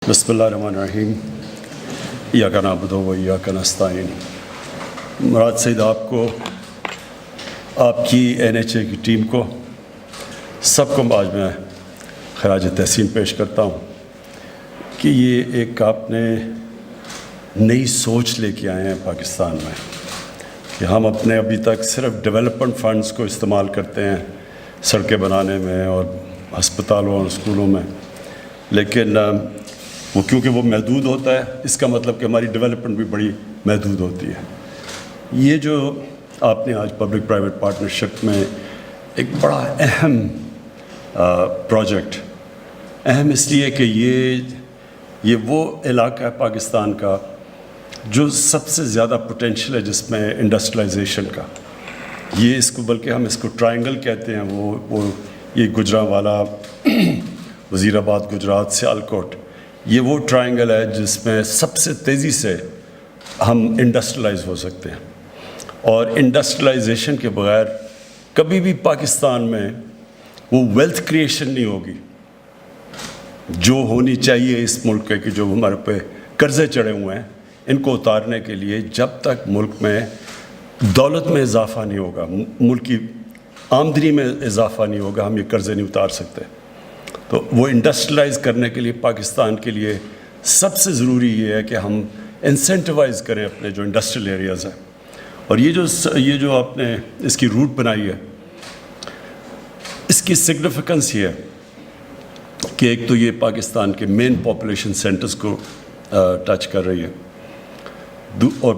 बिस्मिल्लाहिर्रहमानिर्रहीम इय्याका नअबुदु व इय्याका नस्तईन। मुराद सईद आपको, आपकी NHA की टीम को, सबको आज मैं खराज तहसीन पेश करता हूँ कि ये एक आपने नई सोच लेके आए हैं पाकिस्तान में कि हम अपने अभी तक सिर्फ डेवलपमेंट फ़ंड्स को इस्तेमाल करते हैं सड़कें बनाने में और अस्पतालों और स्कूलों में, लेकिन वो क्योंकि वो महदूद होता है, इसका मतलब कि हमारी डेवलपमेंट भी बड़ी महदूद होती है। ये जो आपने आज पब्लिक प्राइवेट पार्टनरशिप में एक बड़ा अहम प्रोजेक्ट, अहम इसलिए कि ये वो इलाका है पाकिस्तान का जो सबसे ज़्यादा पोटेंशियल है जिसमें इंडस्ट्रियलाइजेशन का। ये इसको बल्कि हम इसको ट्रायंगल कहते हैं। वो ये गुजरांवाला, वज़ीराबाद, गुजरात, सियालकोट, ये वो ट्रायंगल है जिसमें सबसे तेज़ी से हम इंडस्ट्रियलाइज हो सकते हैं। और इंडस्ट्रियलाइजेशन के बगैर कभी भी पाकिस्तान में वो वेल्थ क्रिएशन नहीं होगी जो होनी चाहिए इस मुल्क के, कि जो हमारे पे कर्ज़े चढ़े हुए हैं इनको उतारने के लिए जब तक मुल्क में दौलत में इजाफ़ा नहीं होगा, मुल्क की आमदनी में इजाफ़ा नहीं होगा, हम ये कर्ज़े नहीं उतार सकते। तो वो इंडस्ट्रियलाइज करने के लिए पाकिस्तान के लिए सबसे ज़रूरी ये है कि हम इंसेंटिवाइज करें अपने जो इंडस्ट्रियल एरियाज़ हैं। और ये जो आपने इसकी रूट बनाई है, इसकी सिग्निफिकेंस ये है कि एक तो ये पाकिस्तान के मेन पॉपुलेशन सेंटर्स को टच कर रही है, और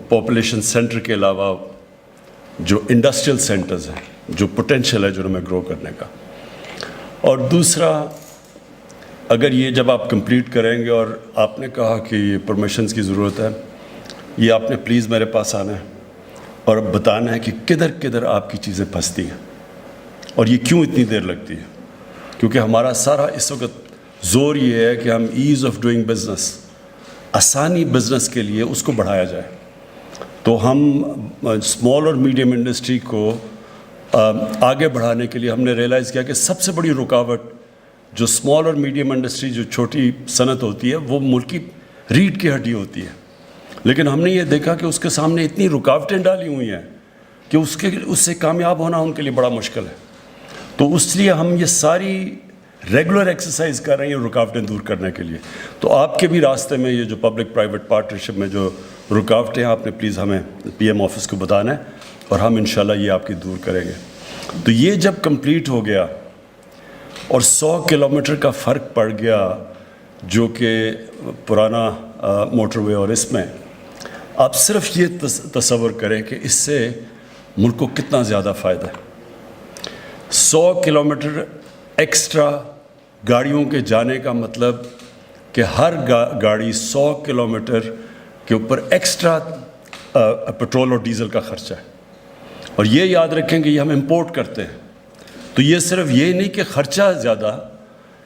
पॉपुलेशन सेंटर के अलावा जो इंडस्ट्रियल सेंटर्स हैं, जो पोटेंशियल है जो हमें ग्रो करने का। और दूसरा, अगर ये जब आप कंप्लीट करेंगे, और आपने कहा कि ये परमिशंस की ज़रूरत है, ये आपने प्लीज़ मेरे पास आना है और बताना है कि किधर किधर आपकी चीज़ें फंसती हैं और ये क्यों इतनी देर लगती है। क्योंकि हमारा सारा इस वक्त ज़ोर ये है कि हम ईज़ ऑफ डूइंग बिज़नेस, आसानी बिज़नेस के लिए उसको बढ़ाया जाए। तो हम स्मॉल और मीडियम इंडस्ट्री को आगे बढ़ाने के लिए हमने रियलाइज़ किया कि सबसे बड़ी रुकावट जो स्मॉल और मीडियम इंडस्ट्री, जो छोटी सनत होती है, वो मुल्क की रीढ़ की हड्डी होती है। लेकिन हमने ये देखा कि उसके सामने इतनी रुकावटें डाली हुई हैं कि उससे कामयाब होना उनके लिए बड़ा मुश्किल है। तो इसलिए हम ये सारी रेगुलर एक्सरसाइज कर रहे हैं रुकावटें दूर करने के लिए। तो आपके भी रास्ते में ये जो पब्लिक प्राइवेट पार्टनरशिप में जो रुकावटें हैं, आपने प्लीज़ हमें PM ऑफिस को बताना है और हम इंशाल्लाह ये आपकी दूर करेंगे। तो ये जब कंप्लीट हो गया और 100 किलोमीटर का फ़र्क पड़ गया जो कि पुराना मोटरवे, और इसमें आप सिर्फ ये तसव्वुर करें कि इससे मुल्क को कितना ज़्यादा फ़ायदा है। 100 किलोमीटर एक्स्ट्रा गाड़ियों के जाने का मतलब कि हर गाड़ी 100 किलोमीटर के ऊपर एक्स्ट्रा पेट्रोल और डीज़ल का ख़र्चा है। और ये याद रखें कि ये हम इंपोर्ट करते हैं, तो ये सिर्फ ये नहीं कि ख़र्चा ज़्यादा,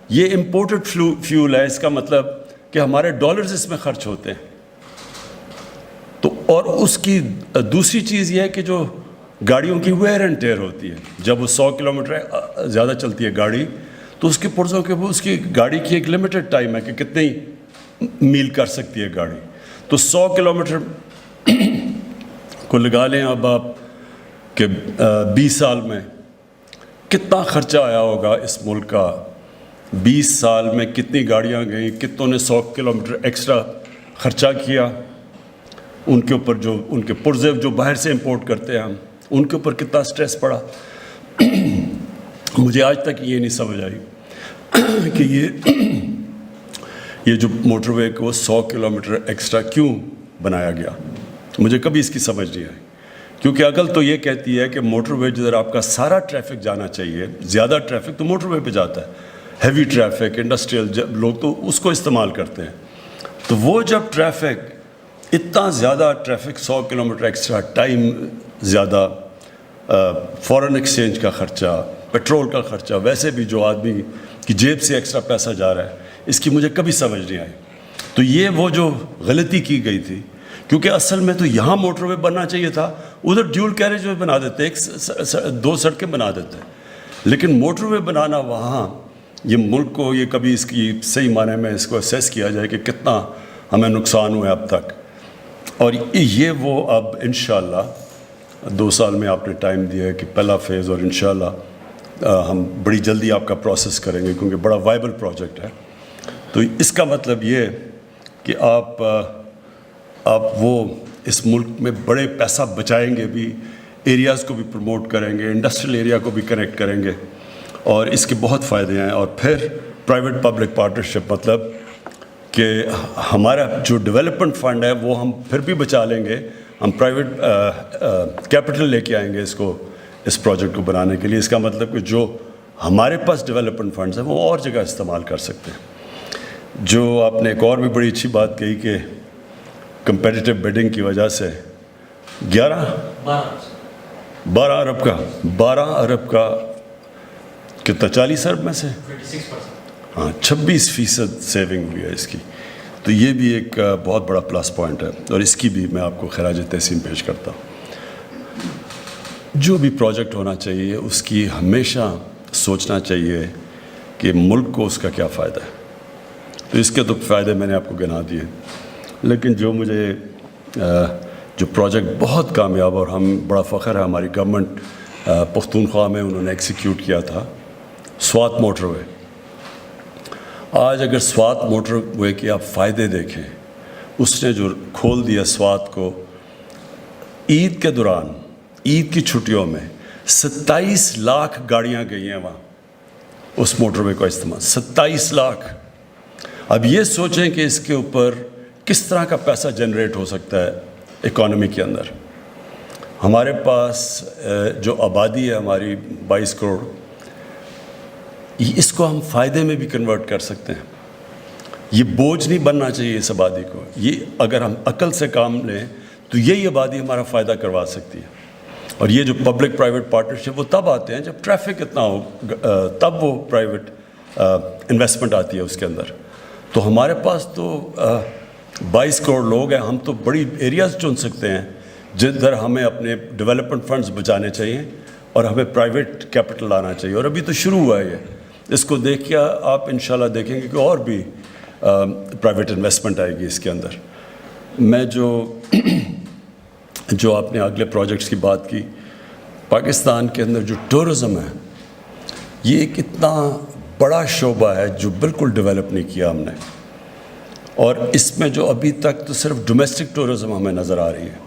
ये इंपोर्टेड फ्यूल है। इसका मतलब कि हमारे डॉलर्स इसमें ख़र्च होते हैं। तो और उसकी दूसरी चीज़ ये है कि जो गाड़ियों की वेयर एंड टेयर होती है, जब वो 100 किलोमीटर ज़्यादा चलती है गाड़ी, तो उसके पुर्ज़ों के, उसकी गाड़ी की एक लिमिटेड टाइम है कि कितनी मील कर सकती है गाड़ी। तो 100 किलोमीटर को लगा लें अब आप कि 20 साल में कितना ख़र्चा आया होगा इस मुल्क का। 20 साल में कितनी गाड़ियाँ गई, कितनों ने 100 किलोमीटर एक्स्ट्रा ख़र्चा किया, उनके ऊपर जो उनके पुर्ज़े जो बाहर से इंपोर्ट करते हैं हम, उनके ऊपर कितना स्ट्रेस पड़ा। मुझे आज तक ये नहीं समझ आई कि ये जो मोटरवे को 100 किलोमीटर एक्स्ट्रा क्यों बनाया गया, मुझे कभी इसकी समझ नहीं आई। क्योंकि अकल तो ये कहती है कि मोटरवे जिधर आपका सारा ट्रैफिक जाना चाहिए, ज़्यादा ट्रैफिक तो मोटरवे पे जाता है, हैवी ट्रैफिक, इंडस्ट्रियल लोग तो उसको इस्तेमाल करते हैं। तो वो जब ट्रैफिक, इतना ज़्यादा ट्रैफिक, 100 किलोमीटर एक्स्ट्रा टाइम ज़्यादा, फॉरेन एक्सचेंज का ख़र्चा, पेट्रोल का ख़र्चा, वैसे भी जो आदमी की जेब से एक्स्ट्रा पैसा जा रहा है, इसकी मुझे कभी समझ नहीं आई। तो ये वो जो गलती की गई थी, क्योंकि असल में तो यहाँ मोटरवे बनना चाहिए था, उधर ड्यूल कैरेज वे बना देते, 2 सड़कें बना देते। लेकिन मोटरवे बनाना वहाँ یہ ملک کو یہ کبھی اس کی صحیح معنی میں اس کو اسیس کیا جائے کہ کتنا ہمیں نقصان ہوا ہے اب تک. اور یہ وہ اب انشاءاللہ 2 سال میں آپ نے ٹائم دیا ہے کہ پہلا فیز، اور انشاءاللہ ہم بڑی جلدی آپ کا پروسیس کریں گے کیونکہ بڑا وائبل پروجیکٹ ہے. تو اس کا مطلب یہ کہ آپ وہ اس ملک میں بڑے پیسہ بچائیں گے بھی، ایریاز کو بھی پروموٹ کریں گے، انڈسٹریل ایریا کو بھی کنیکٹ کریں گے، اور اس کے بہت فائدے ہیں. اور پھر پرائیویٹ پبلک پارٹنرشپ، مطلب کہ ہمارا جو ڈیولپمنٹ فنڈ ہے وہ ہم پھر بھی بچا لیں گے، ہم پرائیویٹ کیپٹل لے کے آئیں گے اس پروجیکٹ کو بنانے کے لیے. اس کا مطلب کہ جو ہمارے پاس ڈیولپمنٹ فنڈز ہیں وہ اور جگہ استعمال کر سکتے ہیں. جو آپ نے ایک اور بھی بڑی اچھی بات کہی کہ کمپیٹیٹیو بیڈنگ کی وجہ سے 12 ارب کا کتنا، 40 ارب میں سے 26% سیونگ ہوئی ہے اس کی. تو یہ بھی ایک بہت بڑا پلس پوائنٹ ہے، اور اس کی بھی میں آپ کو خراج تحسین پیش کرتا ہوں. جو بھی پروجیکٹ ہونا چاہیے اس کی ہمیشہ سوچنا چاہیے کہ ملک کو اس کا کیا فائدہ ہے. تو اس کے تو فائدے میں نے آپ کو گنا دیے، لیکن جو مجھے جو پروجیکٹ بہت کامیاب اور ہم بڑا فخر ہے ہماری گورنمنٹ پختونخوا میں انہوں نے ایکسیکیوٹ کیا تھا، سوات موٹر وے. آج اگر سوات موٹر وے کے آپ فائدے دیکھیں، اس نے جو کھول دیا سوات کو، عید کے دوران، عید کی چھٹیوں میں 27 لاکھ گاڑیاں گئی ہیں وہاں اس موٹر وے کا استعمال، 27 لاکھ. اب یہ سوچیں کہ اس کے اوپر کس طرح کا پیسہ جنریٹ ہو سکتا ہے اکانومی کے اندر. ہمارے پاس جو آبادی ہے ہماری 22 کروڑ، اس کو ہم فائدے میں بھی کنورٹ کر سکتے ہیں. یہ بوجھ نہیں بننا چاہیے اس آبادی کو. یہ اگر ہم عقل سے کام لیں تو یہی آبادی ہمارا فائدہ کروا سکتی ہے. اور یہ جو پبلک پرائیویٹ پارٹنرشپ وہ تب آتے ہیں جب ٹریفک اتنا ہو، تب وہ پرائیویٹ انویسٹمنٹ آتی ہے اس کے اندر. تو ہمارے پاس تو 22 کروڑ لوگ ہیں، ہم تو بڑی ایریاز چن سکتے ہیں جدھر ہمیں اپنے ڈیولپمنٹ فنڈز بچانے چاہیے اور ہمیں پرائیویٹ کیپٹل لانا چاہیے. اور ابھی تو شروع ہوا ہے یہ. اس کو دیکھ کے آپ انشاءاللہ دیکھیں گے کہ اور بھی پرائیویٹ انویسٹمنٹ آئے گی اس کے اندر. میں جو آپ نے اگلے پروجیکٹس کی بات کی، پاکستان کے اندر جو ٹورزم ہے یہ ایک اتنا بڑا شعبہ ہے جو بالکل ڈیولپ نہیں کیا ہم نے. اور اس میں جو ابھی تک تو صرف ڈومیسٹک ٹورزم ہمیں نظر آ رہی ہے.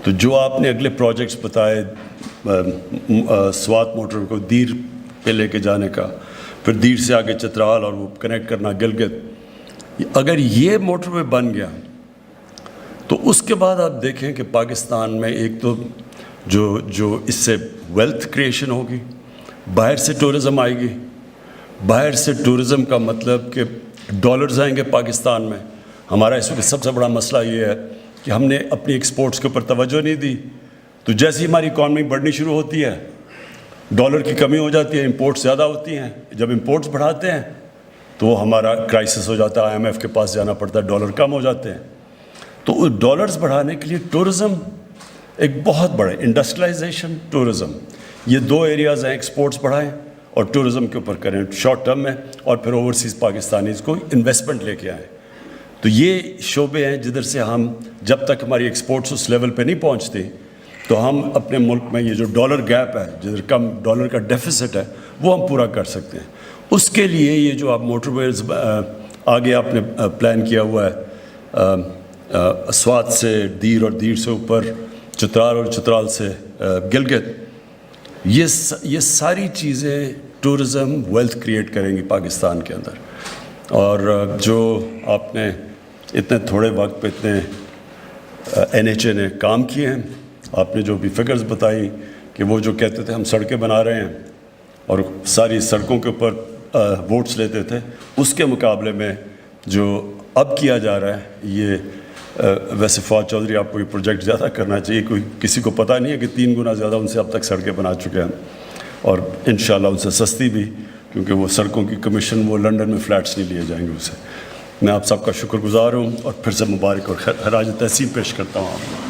تو جو آپ نے اگلے پروجیکٹس بتائے، سوات موٹر کو دیر پہ لے کے جانے کا، پھر دیر سے آگے چترال اور وہ کنیکٹ کرنا گلگت، اگر یہ موٹر وے بن گیا تو اس کے بعد آپ دیکھیں کہ پاکستان میں ایک تو جو اس سے ویلتھ کریشن ہوگی، باہر سے ٹورزم آئے گی. باہر سے ٹورزم کا مطلب کہ ڈالرز آئیں گے پاکستان میں. ہمارا اس وقت سب سے بڑا مسئلہ یہ ہے کہ ہم نے اپنی ایکسپورٹس کے اوپر توجہ نہیں دی. تو جیسے ہماری اکانومی بڑھنی شروع ہوتی ہے ڈالر کی کمی ہو جاتی ہے، امپورٹس زیادہ ہوتی ہیں. جب امپورٹس بڑھاتے ہیں تو ہمارا کرائسس ہو جاتا ہے، IMF کے پاس جانا پڑتا ہے، ڈالر کم ہو جاتے ہیں. تو ڈالرز بڑھانے کے لیے ٹورزم ایک بہت بڑا، انڈسٹریلائزیشن، ٹورزم، یہ 2 ایریاز ہیں. ایکسپورٹس بڑھائیں اور ٹورزم کے اوپر کریں شارٹ ٹرم میں، اور پھر اوورسیز پاکستانیز کو انویسٹمنٹ لے کے آئیں. تو یہ شعبے ہیں جدھر سے ہم، جب تک ہماری ایکسپورٹس اس لیول پہ نہیں پہنچتی تو ہم اپنے ملک میں یہ جو ڈالر گیپ ہے، جدھر کم ڈالر کا ڈیفیسٹ ہے، وہ ہم پورا کر سکتے ہیں. اس کے لیے یہ جو آپ موٹر ویز آگے آپ نے پلان کیا ہوا ہے، سوات سے دیر اور دیر سے اوپر چترال اور چترال سے گلگت، یہ ساری چیزیں ٹورزم ویلتھ کریٹ کریں گی پاکستان کے اندر. اور جو آپ نے اتنے تھوڑے وقت پہ اتنے NHA نے کام کیے ہیں، آپ نے جو بھی فگرز بتائیں کہ وہ جو کہتے تھے ہم سڑکیں بنا رہے ہیں اور ساری سڑکوں کے اوپر ووٹس لیتے تھے، اس کے مقابلے میں جو اب کیا جا رہا ہے یہ ویسے فواد چودھری آپ کو یہ پروجیکٹ زیادہ کرنا چاہیے. کسی کو پتہ نہیں ہے کہ 3 گنا زیادہ ان سے اب تک سڑکیں بنا چکے ہیں، اور انشاءاللہ ان سے سستی بھی، کیونکہ وہ سڑکوں کی کمیشن وہ لنڈن میں فلیٹس نہیں لیے جائیں گے اسے. میں آپ سب کا شکر گزار ہوں اور پھر سے مبارک اور خراج تحسین پیش کرتا ہوں آپ کو.